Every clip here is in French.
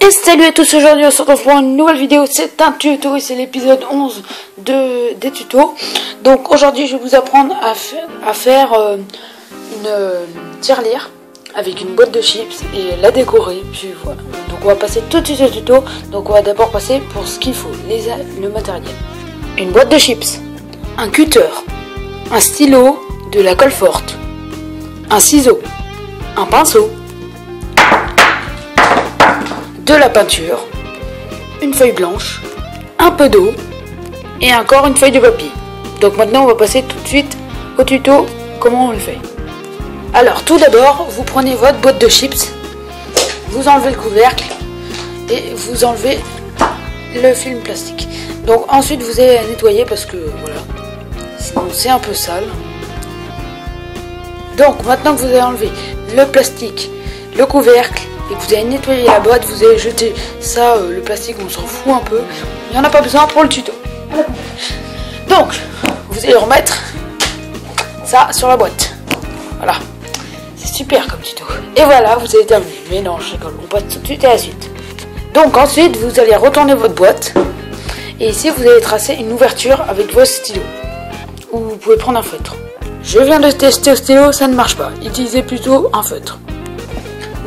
Et salut à tous, aujourd'hui on se retrouve pour une nouvelle vidéo, c'est un tuto et c'est l'épisode 11 des tutos. Donc aujourd'hui je vais vous apprendre à faire une tirelire avec une boîte de chips et la décorer. Puis voilà, donc on va passer tout de suite au tuto. Donc on va d'abord passer pour ce qu'il faut, le matériel. Une boîte de chips, un cutter, un stylo, de la colle forte, un ciseau, un pinceau, de la peinture, une feuille blanche, un peu d'eau et encore une feuille de papier. Donc maintenant on va passer tout de suite au tuto comment on le fait. Alors tout d'abord vous prenez votre boîte de chips, vous enlevez le couvercle et vous enlevez le film plastique. Donc ensuite vous allez la nettoyer parce que voilà, sinon c'est un peu sale. Donc maintenant que vous avez enlevé le plastique, le couvercle et que vous avez nettoyé la boîte, vous allez jeter ça, le plastique on s'en fout un peu, il n'y en a pas besoin pour le tuto. Donc vous allez remettre ça sur la boîte. Voilà, c'est super comme tuto. Et voilà, vous avez terminé. Mais non, je rigole, on passe tout de suite à la suite. Donc ensuite vous allez retourner votre boîte et ici vous allez tracer une ouverture avec vos stylos, ou vous pouvez prendre un feutre. Je viens de tester au stylo, ça ne marche pas. Utilisez plutôt un feutre.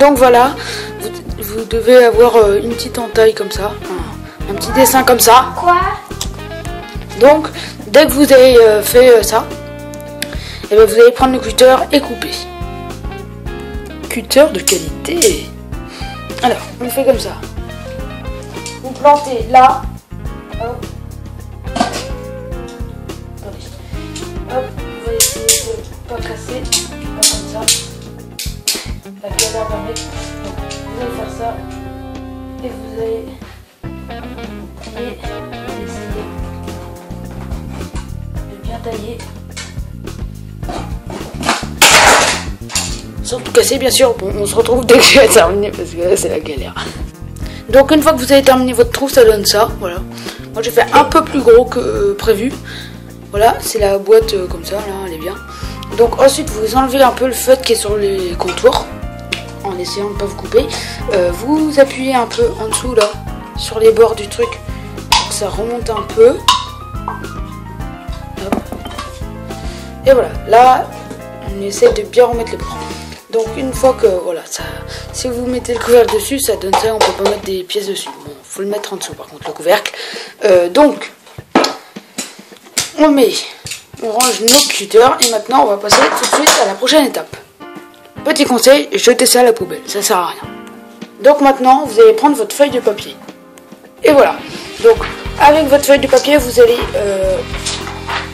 Donc voilà, vous devez avoir une petite entaille comme ça, un petit dessin comme ça. Quoi? Donc, dès que vous avez fait ça, et bien vous allez prendre le cutter et couper. Cutter de qualité. Alors, on fait comme ça. Vous plantez là. Hop. Attendez. Hop, vous allez essayer de ne pas casser. Pas comme ça. La galère va mettre. Donc, vous allez faire ça. Et vous allez essayer de bien tailler. Sans tout casser, bien sûr. Bon, on se retrouve dès que j'ai terminé parce que là, c'est la galère. Donc, une fois que vous avez terminé votre trou, ça donne ça. Voilà. Moi, j'ai fait un peu plus gros que prévu. Voilà, c'est la boîte comme ça, là, elle est bien. Donc, ensuite, vous enlevez un peu le feutre qui est sur les contours, en essayant de ne pas vous couper. Vous appuyez un peu en dessous, là, sur les bords du truc, pour que ça remonte un peu. Hop. Et voilà, là, on essaie de bien remettre les bords. Donc, une fois que, voilà, ça, si vous mettez le couvercle dessus, ça donne ça, on peut pas mettre des pièces dessus. Bon, faut le mettre en dessous, par contre, le couvercle. Donc, on range nos cutters et maintenant on va passer tout de suite à la prochaine étape. Petit conseil, jetez ça à la poubelle, ça sert à rien. Donc maintenant vous allez prendre votre feuille de papier. Et voilà, donc avec votre feuille de papier vous allez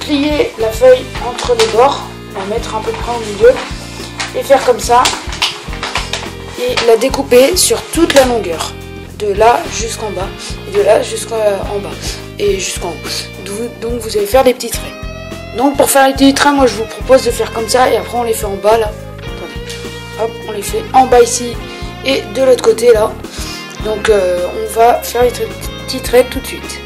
plier la feuille entre les bords, la mettre à peu près au milieu et faire comme ça et la découper sur toute la longueur, de là jusqu'en bas et de là jusqu'en bas et jusqu'en haut. Donc vous allez faire des petits traits. Donc pour faire les petits traits, moi je vous propose de faire comme ça et après on les fait en bas là. Attendez. Hop, on les fait en bas ici et de l'autre côté là. Donc on va faire les petits traits tout de suite.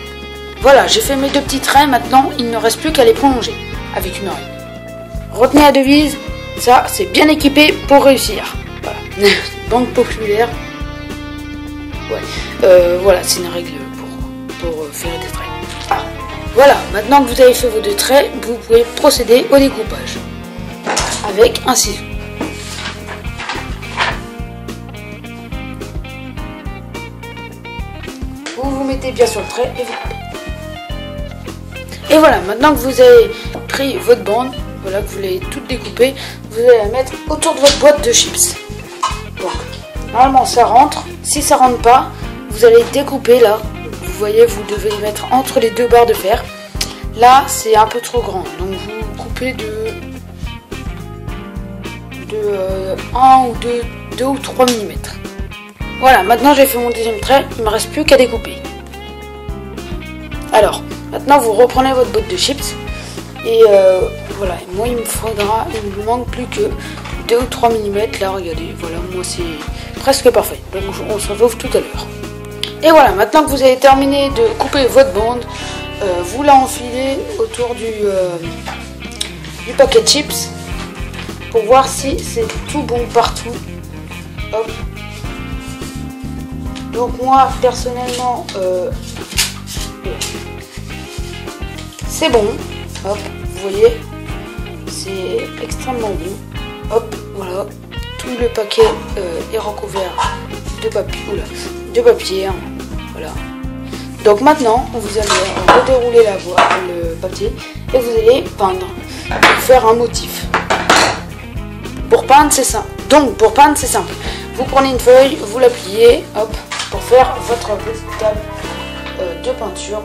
Voilà, j'ai fait mes deux petits traits, maintenant il ne reste plus qu'à les prolonger avec une oreille. Retenez la devise, ça c'est bien équipé pour réussir. Voilà, banque populaire. Ouais, voilà, c'est une règle pour faire des traits. Ah. Voilà, maintenant que vous avez fait vos deux traits, vous pouvez procéder au découpage avec un ciseau. Vous vous mettez bien sur le trait et vous coupez. Et voilà, maintenant que vous avez pris votre bande, voilà, que vous l'avez toute découpée, vous allez la mettre autour de votre boîte de chips. Donc, normalement ça rentre. Si ça rentre pas, vous allez découper là. Vous voyez, vous devez les mettre entre les deux barres de fer. Là, c'est un peu trop grand. Donc, vous coupez de 1 ou 2 ou 3 mm. Voilà, maintenant j'ai fait mon deuxième trait. Il ne me reste plus qu'à découper. Alors, maintenant vous reprenez votre boîte de chips. Et voilà, moi il me manque plus que 2 ou 3 mm. Là, regardez, voilà, moi c'est presque parfait. Donc, on se retrouve tout à l'heure. Et voilà, maintenant que vous avez terminé de couper votre bande, vous la enfilez autour du paquet de chips pour voir si c'est tout bon partout. Hop. Donc moi personnellement c'est bon. Hop, vous voyez, c'est extrêmement bon. Hop, voilà, tout le paquet est recouvert de papier. Oula, de papier, hein. Voilà. Donc maintenant, vous allez redérouler le papier et vous allez peindre pour faire un motif. Pour peindre, c'est simple. Donc pour peindre, c'est simple. Vous prenez une feuille, vous la pliez, hop, pour faire votre petite table de peinture.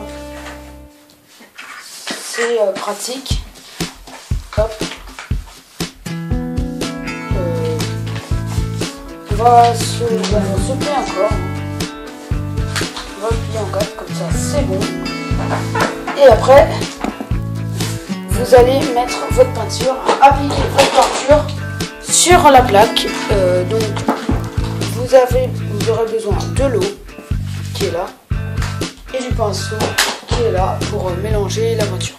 C'est pratique. Hop. On va se plier encore. On va le plier en 4 comme ça, c'est bon. Et après, vous allez mettre votre peinture, appliquer votre peinture sur la plaque. Donc, vous aurez besoin de l'eau qui est là et du pinceau qui est là pour mélanger la peinture.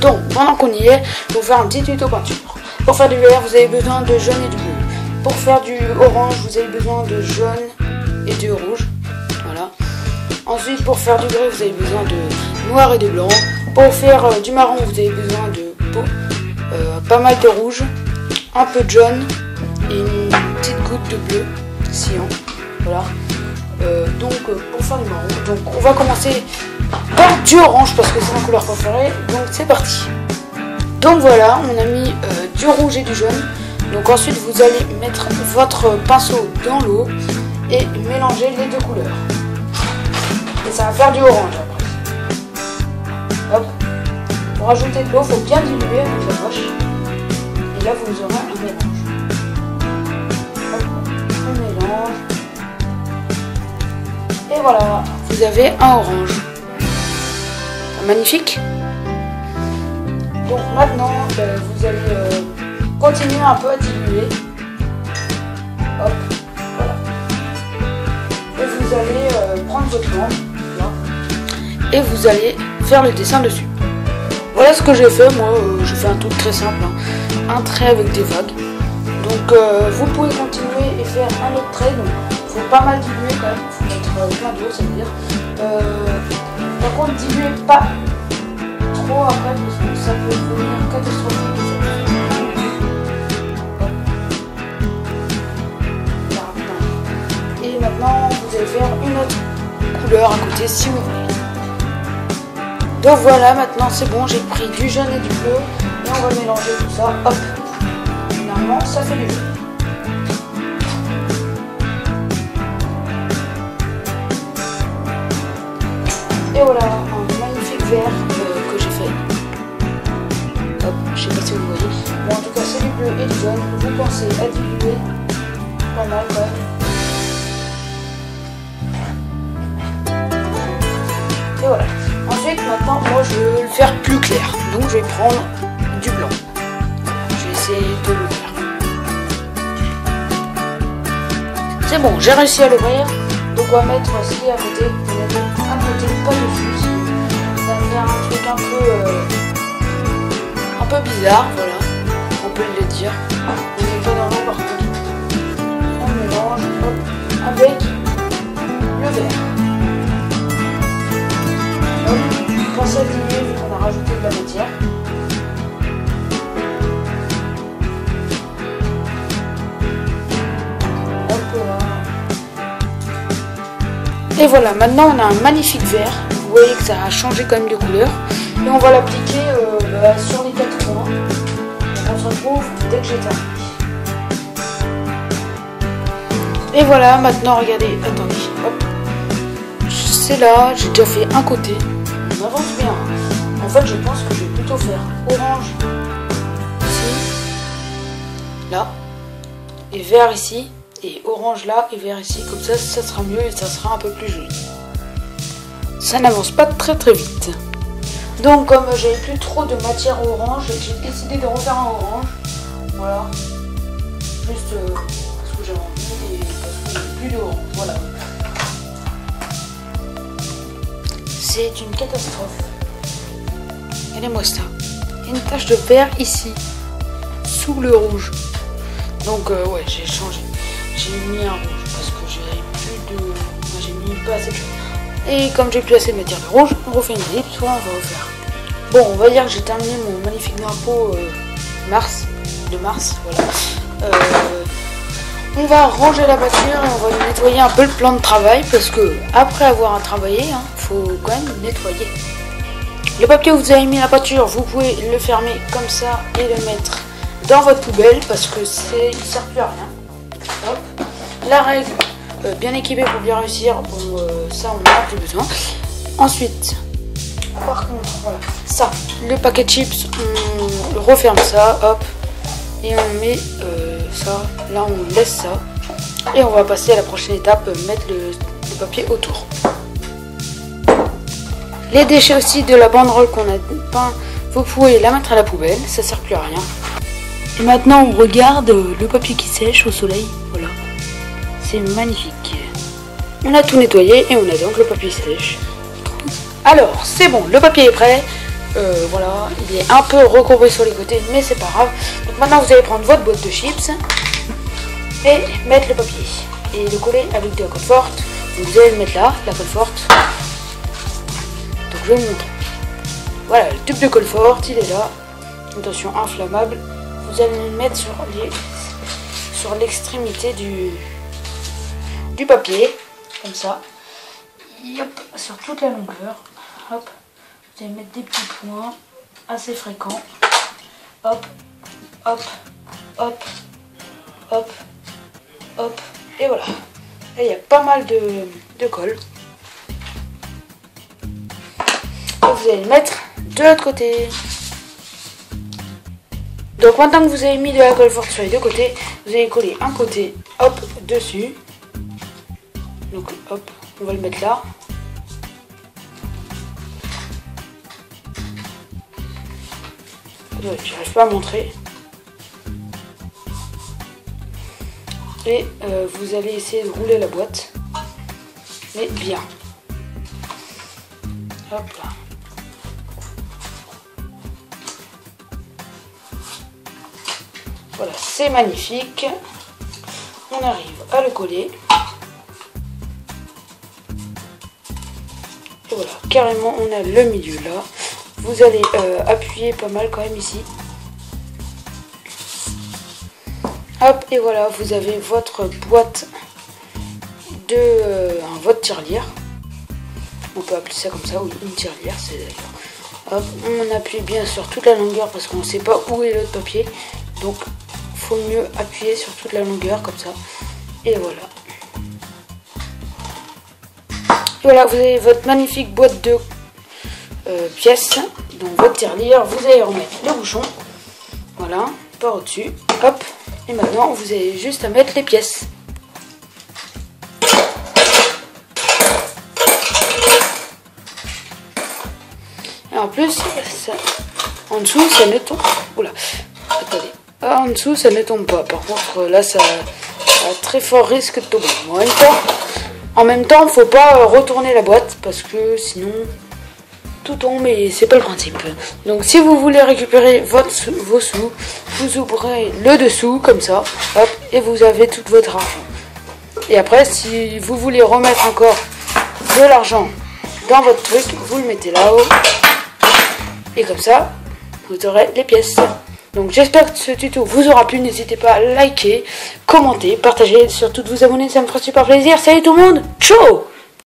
Donc, pendant qu'on y est, je vais vous faire un petit tuto peinture. Pour faire du vert, vous avez besoin de jaune et du bleu. Pour faire du orange, vous avez besoin de jaune et de rouge. Voilà. Ensuite, pour faire du gris, vous avez besoin de noir et de blanc. Pour faire du marron, vous avez besoin de pas mal de rouge, un peu de jaune et une petite goutte de bleu cyan. Voilà. Donc pour faire du marron, donc on va commencer par du orange parce que c'est ma couleur préférée. Donc c'est parti. Donc voilà, on a mis du rouge et du jaune. Donc ensuite vous allez mettre votre pinceau dans l'eau et mélanger les deux couleurs. Et ça va faire du orange après. Hop. Pour ajouter de l'eau, il faut bien diluer avec la poche. Et là vous aurez un mélange. Hop, on mélange. Et voilà, vous avez un orange. Magnifique. Donc maintenant, vous allez continuer un peu à diluer. Hop, voilà. Et vous allez prendre votre lampe, là, et vous allez faire le dessin dessus. Voilà ce que j'ai fait. Moi, j'ai fait un truc très simple, hein. Un trait avec des vagues. Donc vous pouvez continuer et faire un autre trait. Donc il faut pas mal diluer quand même. Il faut mettre plein d'eau, ça veut dire. Par contre, diluez pas trop après parce que ça peut devenir catastrophique. Et maintenant, vous allez faire une autre couleur à côté si vous voulez. Donc voilà, maintenant c'est bon, j'ai pris du jaune et du bleu et on va mélanger tout ça. Hop, finalement ça fait du jaune. Et voilà, un magnifique vert que j'ai fait. Hop, je sais pas si vous voyez. Bon, en tout cas, c'est du bleu et du jaune. Vous pensez à diluer pas mal quand même. Et voilà. Ensuite, maintenant, moi, je veux le faire plus clair. Donc, je vais prendre du blanc. Je vais essayer de l'ouvrir. C'est bon, j'ai réussi à l'ouvrir. Donc, on va mettre aussi à côté. À côté, pas dessus. Ça va faire un truc un peu bizarre, voilà. On peut le dire. On n'est pas dans l'eau par contre. On mélange, hop, avec le vert. Hop, pensez à diluer vu qu'on a rajouté de la matière. Hop là. Et voilà, maintenant on a un magnifique vert. Vous voyez que ça a changé quand même de couleur. Et on va l'appliquer sur les 4 coins. Donc on se retrouve dès que j'ai terminé. Et voilà, maintenant regardez, attendez, hop. C'est là, j'ai déjà fait un côté. On avance bien. En fait, je pense que je vais plutôt faire orange ici, là, et vert ici, et orange là, et vert ici. Comme ça, ça sera mieux et ça sera un peu plus joli. Ça n'avance pas très vite. Donc, comme j'avais plus trop de matière orange, j'ai décidé de refaire un orange. Voilà. Juste parce que j'avais envie et parce que j'ai plus d'orange. Voilà. C'est une catastrophe. Regardez-moi ça. Il y a une tache de vert ici, sous le rouge. Donc ouais, j'ai changé. J'ai mis un rouge parce que assez de choses. Et comme j'ai plus assez de matière rouge, on refait une ellipse, soit on va refaire. Bon, on va dire que j'ai terminé mon magnifique drapeau de Mars, voilà. On va ranger la voiture et on va nettoyer un peu le plan de travail parce que après avoir travaillé, faut quand même nettoyer. Le papier où vous avez mis la peinture, vous pouvez le fermer comme ça et le mettre dans votre poubelle parce que il ne sert plus à rien. Hop. La règle, bien équipée pour bien réussir, bon, ça on n'a plus besoin. Ensuite, par contre, voilà, ça, le paquet de chips, on referme ça, hop, et on met ça, là on laisse ça, et on va passer à la prochaine étape, mettre le papier autour. Les déchets aussi de la banderole qu'on a peint, vous pouvez la mettre à la poubelle, ça sert plus à rien. Et maintenant on regarde le papier qui sèche au soleil, voilà, c'est magnifique. On a tout nettoyé et on a donc le papier sèche. Alors, c'est bon, le papier est prêt. Voilà, il est un peu recourbé sur les côtés, mais c'est pas grave. Donc maintenant, vous allez prendre votre boîte de chips et mettre le papier. Et le coller avec de la colle forte. Donc vous allez le mettre là, la colle forte. Donc je vais vous montrer. Voilà, le tube de colle forte, il est là. Attention, inflammable. Vous allez le mettre sur l'extrémité du papier, comme ça. Hop, sur toute la longueur. Hop, vous allez mettre des petits points assez fréquents. Hop, hop, hop, hop, hop, et voilà. Là, il y a pas mal de colle. Et vous allez le mettre de l'autre côté. Donc maintenant que vous avez mis de la colle forte sur les deux côtés, vous allez coller un côté, hop, dessus. Donc hop, on va le mettre là. J'arrive pas à montrer. Et vous allez essayer de rouler la boîte. Mais bien. Hop là. Voilà, c'est magnifique. On arrive à le coller. Et voilà, carrément on a le milieu là. Vous allez appuyer pas mal quand même ici. Hop, et voilà, vous avez votre boîte de votre tirelire. On peut appeler ça comme ça, oui, une tirelire, c'est d'ailleurs. Hop, on appuie bien sur toute la longueur parce qu'on ne sait pas où est l'autre papier. Donc, faut mieux appuyer sur toute la longueur comme ça. Et voilà. Voilà, vous avez votre magnifique boîte de pièces dans votre tirelire. Vous allez remettre le bouchon. Voilà, par au-dessus. Hop. Et maintenant, vous avez juste à mettre les pièces. Et en plus, ça, en dessous, ça ne tombe. Oula, attendez. Ah, en dessous, ça ne tombe pas. Par contre, là, ça a très fort risque de tomber. En même temps, il ne faut pas retourner la boîte parce que sinon tout tombe et c'est pas le principe. Donc, si vous voulez récupérer vos sous, vous ouvrez le dessous comme ça, hop, et vous avez tout votre argent. Et après, si vous voulez remettre encore de l'argent dans votre truc, vous le mettez là-haut et comme ça, vous aurez les pièces. Donc j'espère que ce tuto vous aura plu, n'hésitez pas à liker, commenter, partager, surtout de vous abonner, ça me fera super plaisir. Salut tout le monde, ciao!